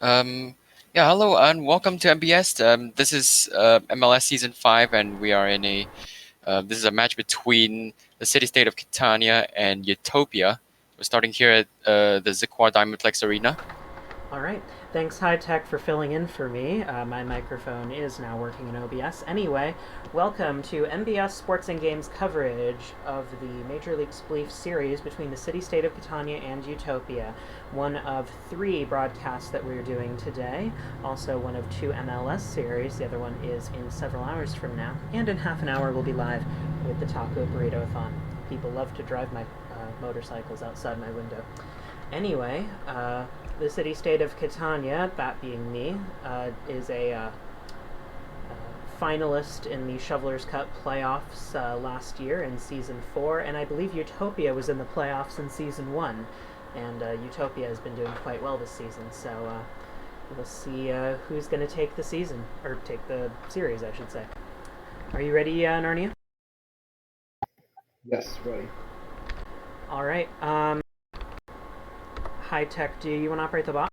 Um, yeah, hello and welcome to MBS. This is MLS Season 5, and we are in a this is a match between the city-state of Catania and Utopia. We're starting here at the Zikwar Diamondplex Arena. All right. Thanks, High Tech, for filling in for me. My microphone is now working in OBS. Anyway, welcome to MBS Sports and Games coverage of the Major League Spleef series between the city-state of Catania and Utopia. One of 3 broadcasts that we're doing today. Also, one of 2 MLS series. The other one is in several hours from now. And in half an hour, we'll be live with the Taco Burrito-a-thon. People love to drive my motorcycles outside my window. Anyway, the city-state of Catania, that being me, is a finalist in the Shovelers Cup playoffs last year in Season 4, and I believe Utopia was in the playoffs in Season 1, and Utopia has been doing quite well this season, so we'll see who's going to take the season, or take the series, I should say. Are you ready, Narnia? Yes, ready. All right. High Tech, do you want to operate the bot?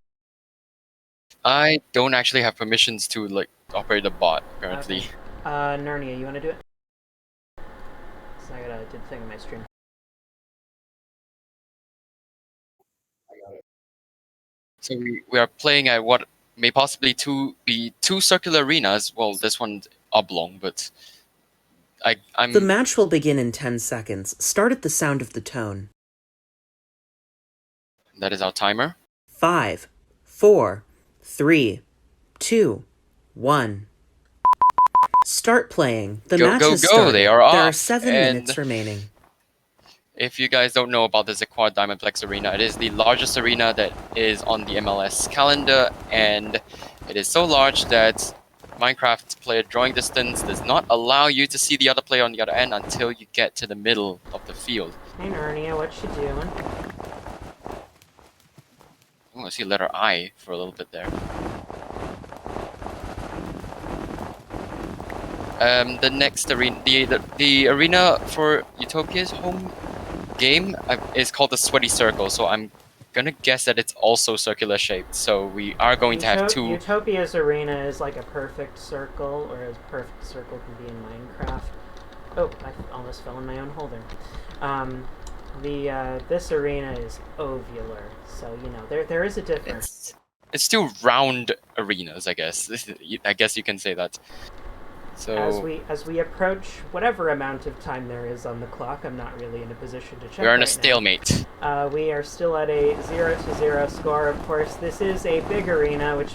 I don't actually have permissions to operate a bot apparently. Okay. Narnia, you want to do it? So I gotta do the thing on my stream. I got it. So we are playing at what may possibly be two circular arenas. Well, this one's oblong, but I'm. The match will begin in 10 seconds. Start at the sound of the tone. That is our timer. 5, 4, 3, 2, 1. Start playing. The match has started. They are off. There are 7 minutes remaining. If you guys don't know about the Zikwar Diamondplex Arena, it is the largest arena that is on the MLS calendar, and it is so large that Minecraft player drawing distance does not allow you to see the other player on the other end until you get to the middle of the field. Hey Narnia, what you doing? Oh, I see letter I for a little bit there. The next arena, the arena for Utopia's home game is called the Sweaty Circle, so I'm gonna guess that it's also circular shaped. So we are going to have 2. Utopia's arena is like a perfect circle, or as perfect circle can be in Minecraft. Oh, I almost fell in my own holder. This arena is ovular, so you know there is a difference. It's 2 round arenas, I guess. I guess you can say that. So as we approach whatever amount of time there is on the clock, I'm not really in a position to check. We're in a stalemate. We are still at a 0-0 score. Of course, this is a big arena, which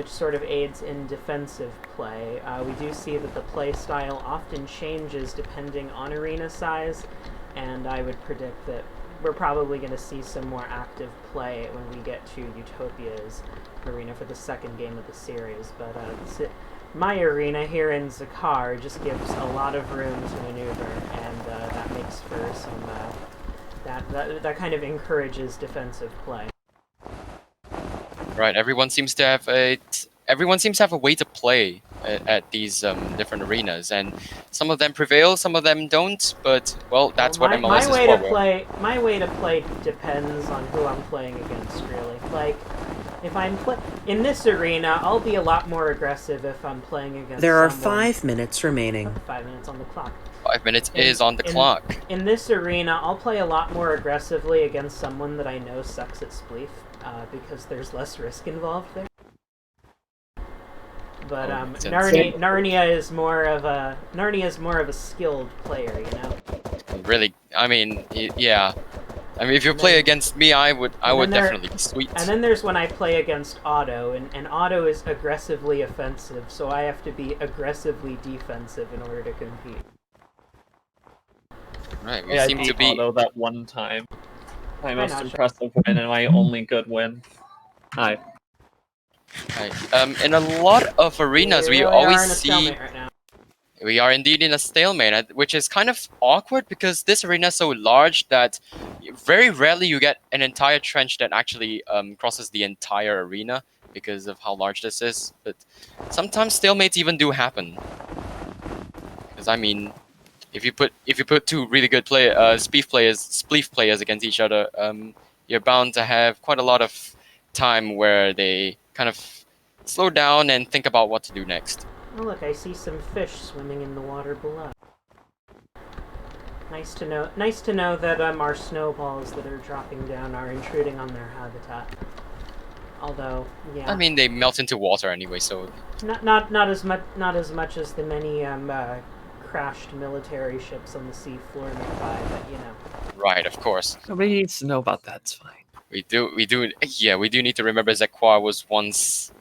sort of aids in defensive play. We do see that the play style often changes depending on arena size, and I would predict that we're probably going to see some more active play when we get to Utopia's arena for the second game of the series. But my arena here in Zakar just gives a lot of room to maneuver, and that makes for some that kind of encourages defensive play. Right. Everyone seems to have a way to play at these different arenas, and some of them prevail, some of them don't. But well, that's what MLS is for. My way to play depends on who I'm playing against, really. Like, if I'm in this arena, I'll be a lot more aggressive if I'm playing against. There are 5 minutes remaining. 5 minutes on the clock. 5 minutes is on the clock. In this arena, I'll play a lot more aggressively against someone that I know sucks at Spleef, because there's less risk involved there. But Narnia is more of a skilled player, you know. Really, I mean, yeah. I mean, if you play against me, I would definitely be sweet. And then there's when I play against Otto, and Otto is aggressively offensive, so I have to be aggressively defensive in order to compete. Right, we seem to be Otto that one time. My most impressive win and my only good win. Hi. Right. In a lot of arenas, we always see. Right now. We are indeed in a stalemate, which is kind of awkward because this arena is so large that very rarely you get an entire trench that actually crosses the entire arena because of how large this is. But sometimes stalemates even do happen. Because I mean, if you put 2 really good spleef players against each other, you're bound to have quite a lot of time where they kind of slow down and think about what to do next. Oh look, I see some fish swimming in the water below. Nice to know. Nice to know that our snowballs that are dropping down are intruding on their habitat. Although, yeah. I mean, they melt into water anyway, so Not as much as the many crashed military ships on the seafloor nearby, but you know. right, of course. Nobody needs to know about that. It's fine. We do need to remember Zekwa was once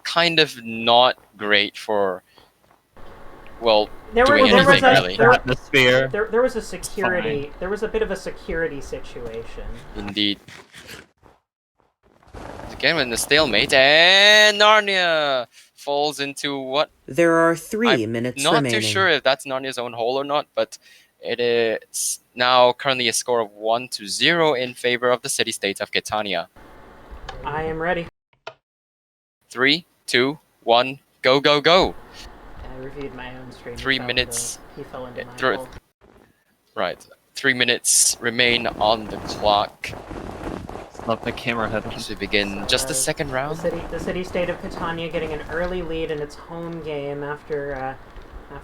kind of not great for, well, doing anything really. Atmosphere. There was a security. There was a bit of a security situation. Indeed. Again, with the stalemate, and Narnia falls into what? There are 3 minutes Not remaining. too sure if that's Narnia's own hole or not, but it is now currently a score of 1-0 in favor of the city-state of Catania. I am ready. 3, 2, 1, go, go, go! I reviewed my own stream. 3 minutes. He fell into my Through- hole. Right. 3 minutes remain on the clock Love the camera head. as we begin just the second round. The city-state of Catania getting an early lead in its home game after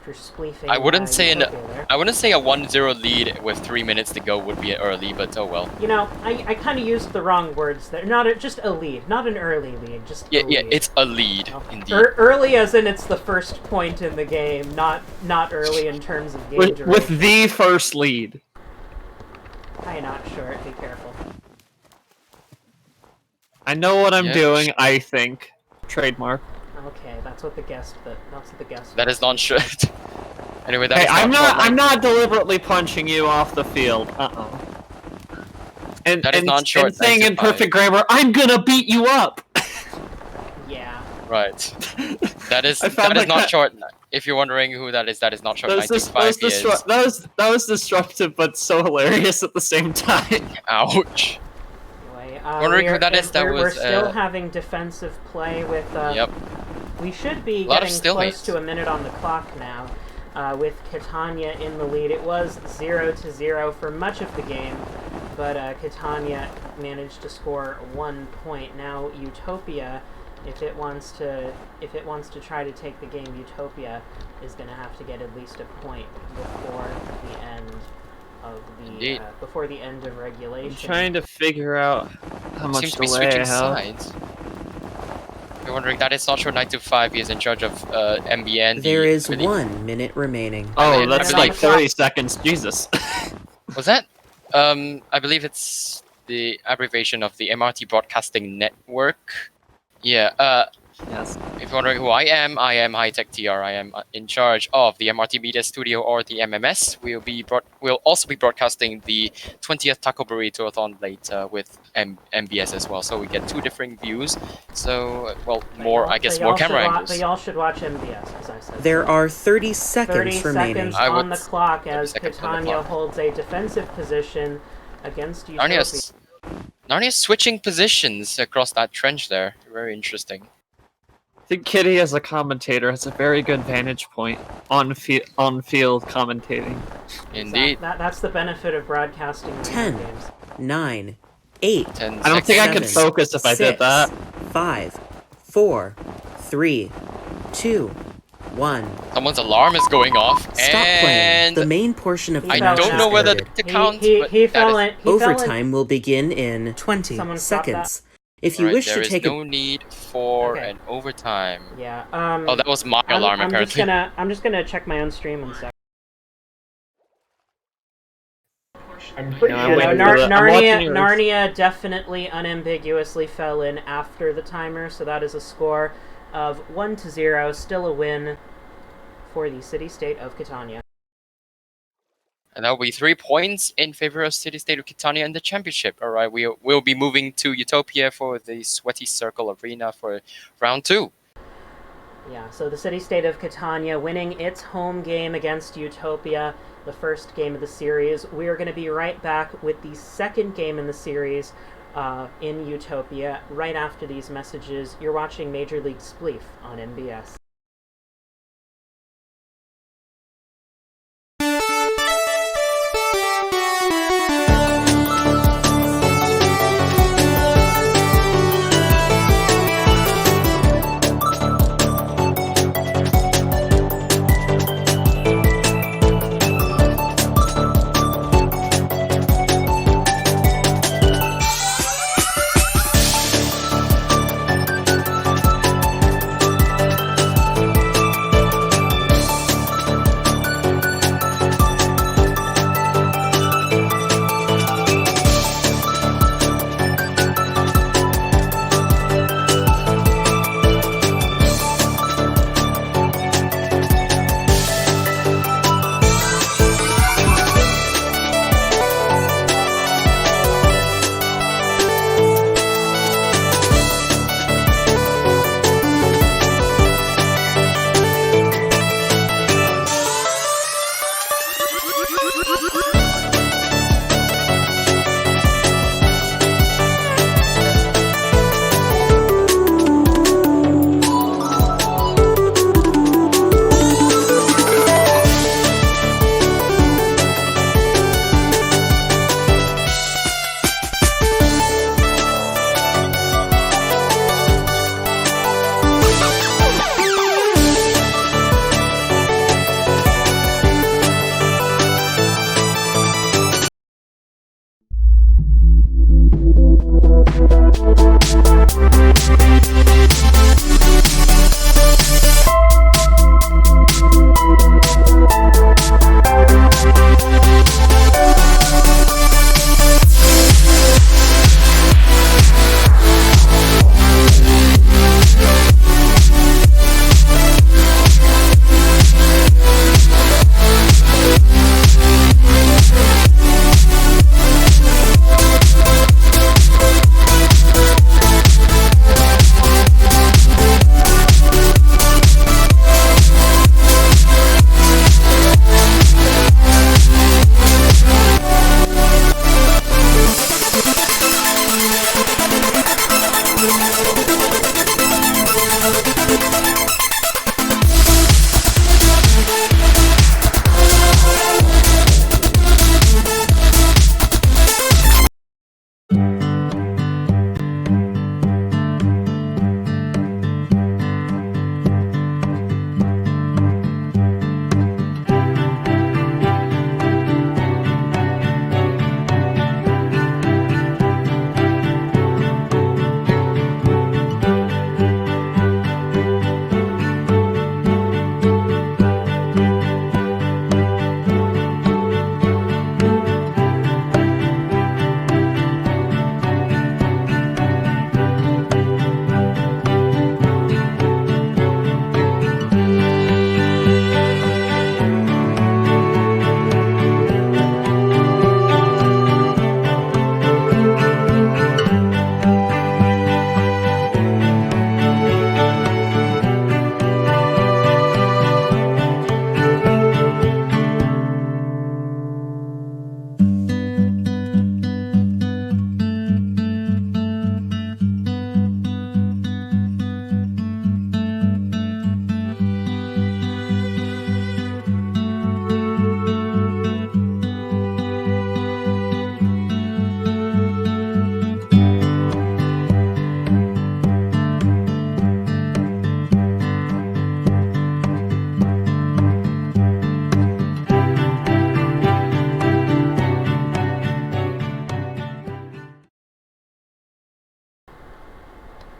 spleefing. I wouldn't say Utopia there. I wouldn't say a 1-0 lead with 3 minutes to go would be early, but oh well. You know, I kind of used the wrong words there. Just a lead, not an early lead. Just Yeah, a lead. it's a lead, indeed. Early as in it's the first point in the game, not early in terms of game duration. With the first lead. I'm not sure. Be careful. I know what I'm Yeah. doing, I think. Trademark. Okay, that's what the guest. That is not sure. Anyway, that Hey, is I'm not deliberately punching you off the field. Uh-oh. And, That is and, not short and saying in 95. perfect grammar, I'm gonna beat you up! Yeah. Right. That is I found not that- short. If you're wondering who that is not short. That 95 was destructive, but so hilarious at the same time. Ouch. Anyway, Wondering who that is, that we're was, still having defensive play with. Yep. We should be Lot of getting close stalemates. to a minute on the clock now, with Catania in the lead. It was 0-0 for much of the game, but Catania managed to score 1 point. Now Utopia, if it wants to try to take the game, Utopia is going to have to get at least a point before the end of Indeed. before the end of regulation. I'm trying to figure out how much Seems to be delay I switching have. sides. If you're wondering, that is not short 925. He is in charge of MBN. There is 1 minute remaining. Oh, And that's I like believe- 30 seconds. Jesus. Was that? I believe it's the abbreviation of the MRT Broadcasting Network. Yeah. Yes. If you're wondering who I am High Tech TR. I am in charge of the MRT Media Studio, or the MMS. We'll also be broadcasting the 20th Taco Burrito-a-thon later with MBS as well. So we get 2 different views. So, well, more camera angles. But y'all should watch MBS, as I said. There are 30 seconds 30 remaining. seconds I on would- the clock 30 as seconds on the Catania clock. holds a defensive position against Utopia. Narnia's switching positions across that trench there. Very interesting. I think Kitty, as a commentator, has a very good vantage point on field commentating. Indeed. That's the benefit of broadcasting video 10. games. 9, 8, 10 I don't think I could Seven, focus if I 6, did that. 5, 4, 3, 2, 1. Someone's alarm is going off. Stop playing. And The main portion of the I match don't is know whether started. to count, but He that fell is- in. He fell in. Overtime will begin in 20 Someone stop seconds. If you Right, wish there to is take no need for Okay. an overtime. Yeah. Oh, that was my alarm I'm apparently. I'm just gonna check my own stream in a sec. I'm pretty No, sure I'm Yeah, waiting no, for the- I'm watching yours. Narnia definitely unambiguously fell in after the timer, so that is a score of 1-0, still a win for the city-state of Catania. And that will be 3 points in favor of City-State of Catania in the championship. All right, we'll be moving to Utopia for the Sweaty Circle Arena for round 2. Yeah, so the city-state of Catania winning its home game against Utopia, the first game of the series. We are going to be right back with the second game in the series in Utopia right after these messages. You're watching Major League Spleef on MBS.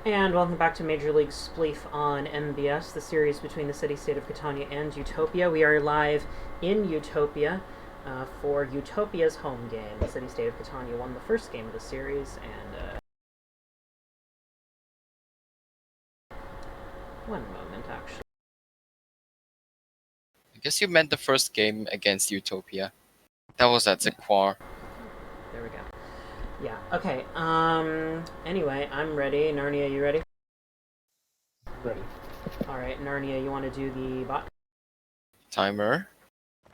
And welcome back to Major League Spleef on MBS, the series between the city-state of Catania and Utopia. We are live in Utopia for Utopia's home game. The city-state of Catania won the first game of the series, and one moment, actually. I guess you meant the first game against Utopia. That was at Zequar. There we go. Yeah, okay, anyway, I'm ready. Narnia, you ready? Ready. Alright, Narnia, you want to do the bot? Timer.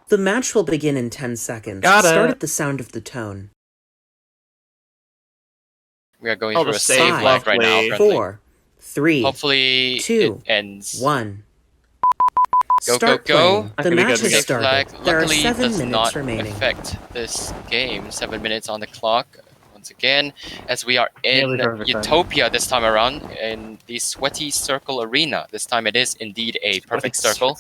The match will begin in 10 seconds. Got Start it. at the sound of the tone. We are going Oh, through the a save save, lag right now. lovely. Apparently. 4, 3, Hopefully 2, it ends. 1. Go, Start go, go. playing. I The think we match got has it. Save started. flag There are luckily 7 does minutes not remaining. affect this game. 7 minutes on the clock. Once again, as we are in Nearly perfect Utopia this time around in the Sweaty Circle Arena. This time it is indeed a perfect circle.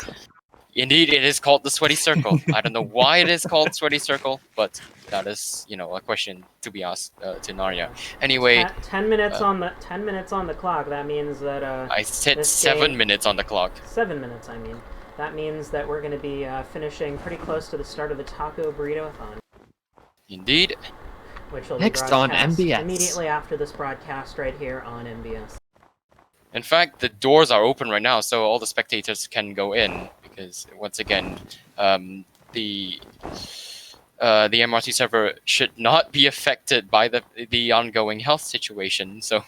Indeed, it is called the Sweaty Circle. I don't know why it is called Sweaty Circle, but that is, a question to be asked to Narnia. Anyway, 10 minutes on the 10 minutes on the clock. That means that I said this 7 game- minutes on the clock. 7 minutes, I mean. That means that we're going to be finishing pretty close to the start of the Taco Burrito-a-thon, Indeed. which will Next be on broadcast MBS. immediately after this broadcast right here on MBS. In fact, the doors are open right now, so all the spectators can go in because once again, the MRT server should not be affected by the ongoing health situation. So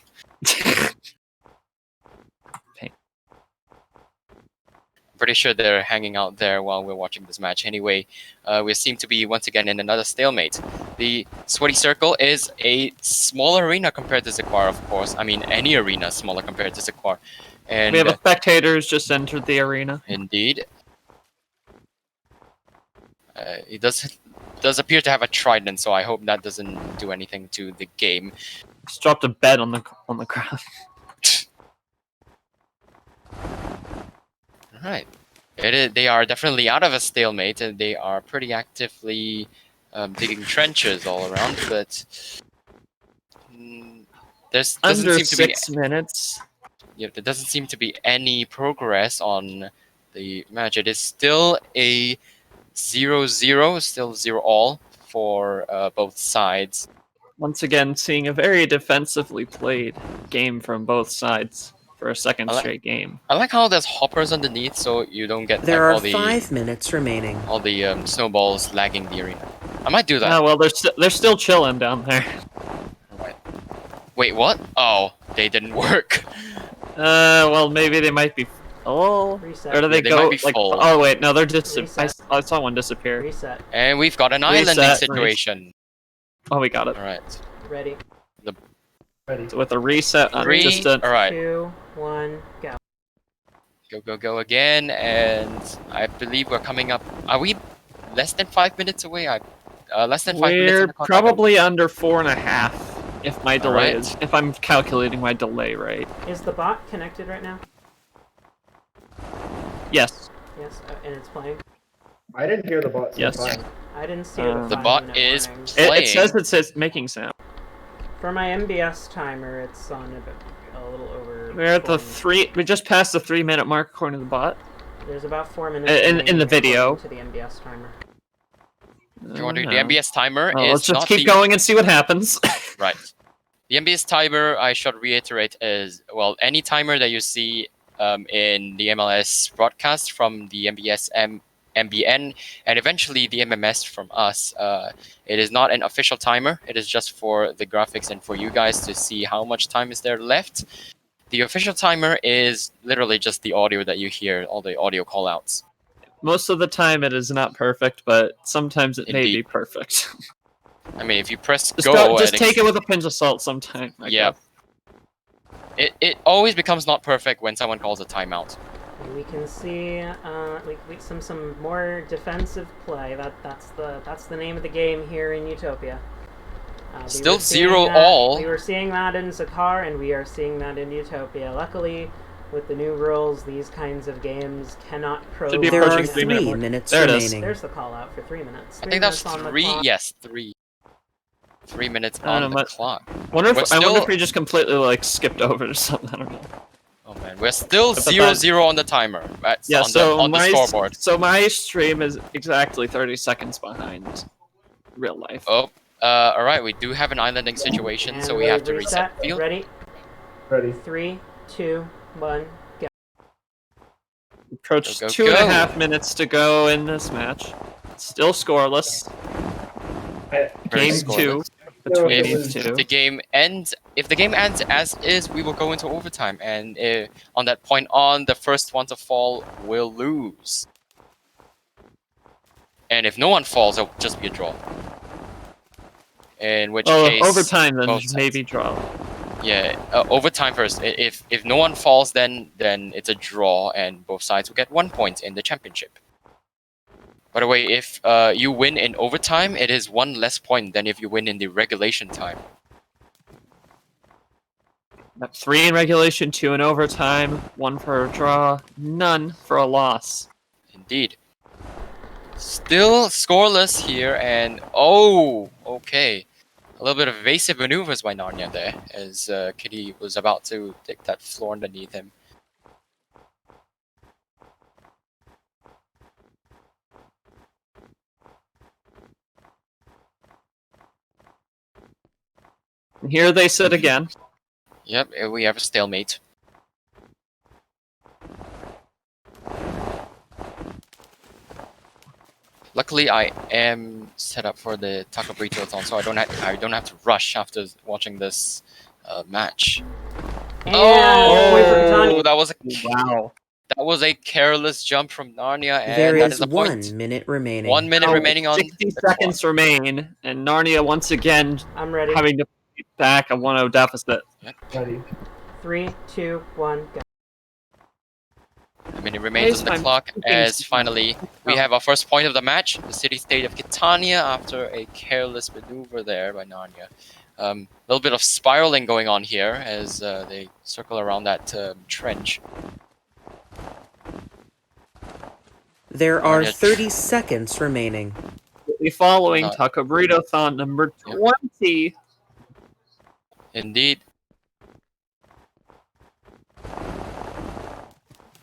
I'm pretty sure they're hanging out there while we're watching this match. Anyway, we seem to be once again in another stalemate. The Sweaty Circle is a smaller arena compared to Zequar, of course. I mean, any arena is smaller compared to Zequar. And We have spectators just entered the arena. indeed, it does appear to have a trident, so I hope that doesn't do anything to the game. Just dropped a bed on the ground. All right. They are definitely out of a stalemate, and they are pretty actively digging trenches all around, but There's doesn't Under seem to be 6 minutes. there doesn't seem to be any progress on the match. It is still a 0-0, still 0-all for both sides. Once again, seeing a very defensively played game from both sides for a second I like- straight game. I like how there's hoppers underneath, so you don't get There like, are all the 5 minutes remaining. snowballs lagging the arena. I might do that. Oh, well, they're still chilling down there. Right. Wait, what? Oh, they didn't work. Well, maybe they might be. Oh, Reset. or do they They go might be like? full. Oh wait, no, they're just. Reset. I saw one disappear. Reset. And we've got an Reset, islanding reset. situation. Oh, we got it. All right. Ready. Ready. So with a reset on 3. just a. All right. 2, 1, go. Go again, and I believe we're coming up. Are we less than 5 minutes away? Less than 5 minutes. We're on the clock, I don't- probably under 4.5. If my delay Alright. is, if I'm calculating my delay right. Is the bot connected right now? Yes. Yes, and it's playing. I didn't hear the bot say Yes. fine. I didn't see The the bot 5-minute is warning. It says making sound. For my MBS timer, it's on a little over. We're at the 4 minutes. 3. We just passed the 3-minute mark according to the bot. There's about 4 minutes In remaining the video. according to the MBS timer. If you want to do Oh, the no. MBS timer, Oh, is let's just not keep the going and see what happens. right. The MBS timer, I should reiterate, is well any timer that you see in the MLS broadcast from the MBS MBN and eventually the MMS from us. It is not an official timer. It is just for the graphics and for you guys to see how much time is there left. The official timer is literally just the audio that you hear, all the audio callouts. Most of the time it is not perfect, but sometimes it may be Indeed. perfect. I mean, if you press Just, go, just and take it with a pinch of salt sometime. I Yeah. guess. it always becomes not perfect when someone calls a timeout. And we can see some more defensive play. That's the name of the game here in Utopia. We Still were seeing 0-all. We were seeing that in Zakar, and we are seeing that in Utopia. Luckily, with the new rules, these kinds of games cannot Should be There approaching are 3 minute 3 mark. minutes There it is. remaining. There's the call out for 3 minutes. I think that's minutes on the 3. clock. Yes, 3. 3 minutes I don't on know, the but- clock. I wonder We're if still- we just completely like skipped over to something. I don't know. Oh man, we're still But 0-0 on the timer. That's Yeah, on the scoreboard. So my stream is exactly 30 seconds behind real life. Oh, all right. We do have an islanding situation, so And we have to reset field. Ready? Ready. 3, 2, 1, go. Approached Go, go, 2.5 minutes to go in this match. Still scoreless. I, Very Game scoreless. 2 between If- these If two. the game ends, if the game ends as is, we will go into overtime, and on that point on, the first one to fall will lose. And if no one falls, it'll just be a draw. In which Oh, case, overtime then both sides. maybe draw. Yeah, overtime first. If no one falls, then it's a draw, and both sides will get 1 point in the championship. By the way, if you win in overtime, it is 1 less point than if you win in the regulation time. 3 in regulation, 2 in overtime, 1 for a draw, none for a loss. Indeed. Still scoreless here, and oh, okay. A little bit of evasive maneuvers by Narnia there, as Kitty was about to take that floor underneath him. And here they sit again. Yep, we have a stalemate. Luckily, I am set up for the Taco Burrito-thon, so I don't have to rush after watching this match. And point for Katani. Oh, that Wow. was a careless jump from Narnia, and There that is is a 1 point. minute remaining. 1 minute Now, remaining on 60 the clock. seconds remain, and Narnia once again I'm ready. having to beat back a 1-0 deficit. ready. 3, 2, 1, go. A minute remains on the Nice clock time. as finally we have our first point of the match. The city-state of Catania after a careless maneuver there by Narnia. A little bit of spiraling going on here as they circle around that trench. There are Narnia 30 seconds remaining. The following Not- Taco Burrito-thon number 20. Indeed.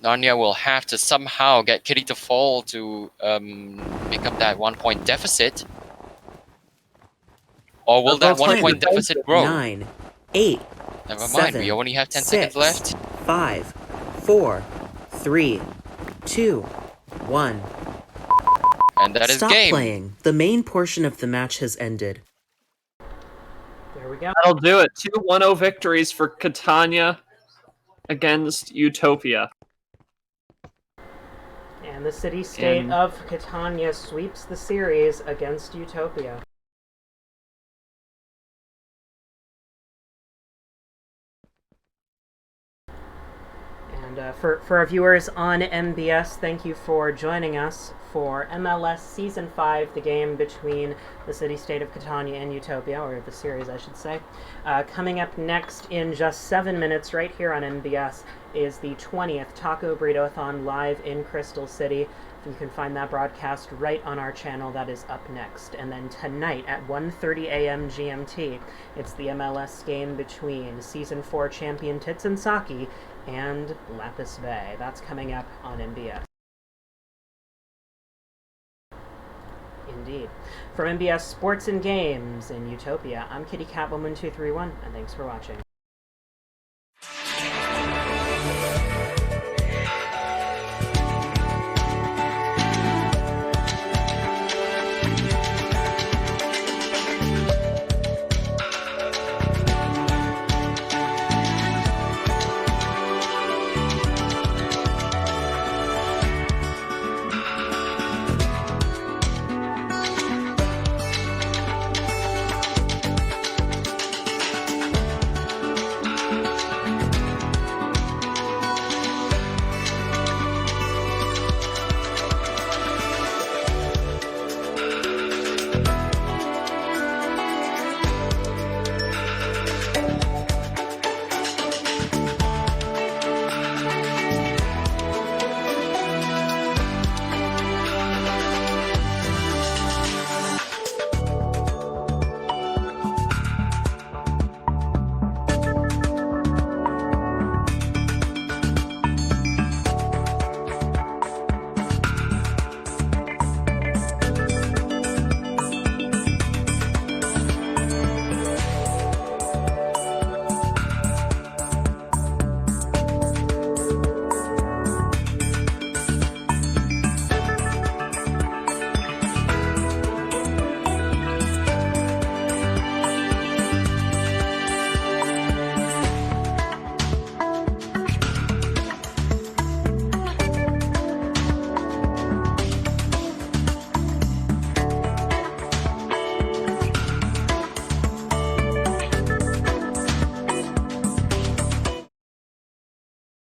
Narnia will have to somehow get Kitty to fall to make up that 1 point deficit. Or will that That's one like point defensive. deficit grow? 9, 8, Never mind, we 7, only have 10 seconds 6, left. 5, 4, 3, 2, 1. And that is Stop game. playing. The main portion of the match has ended. There we go. That'll do it. 2-1-0 victories for Catania against Utopia. And the city-state And- of Catania sweeps the series against Utopia. And for our viewers on MBS, thank you for joining us for MLS Season 5, the game between the city-state of Catania and Utopia, or the series, I should say. Coming up next in just 7 minutes, right here on MBS, is the 20th Taco Burrito-a-thon live in Crystal City. You can find that broadcast right on our channel. That is up next. And then tonight at 1:30 a.m. GMT, it's the MLS game between Season 4 champion Titsan Saki and Lapis Bay. That's coming up on MBS. Indeed. From MBS Sports and Games in Utopia, I'm Kitty Catwoman231, and thanks for watching.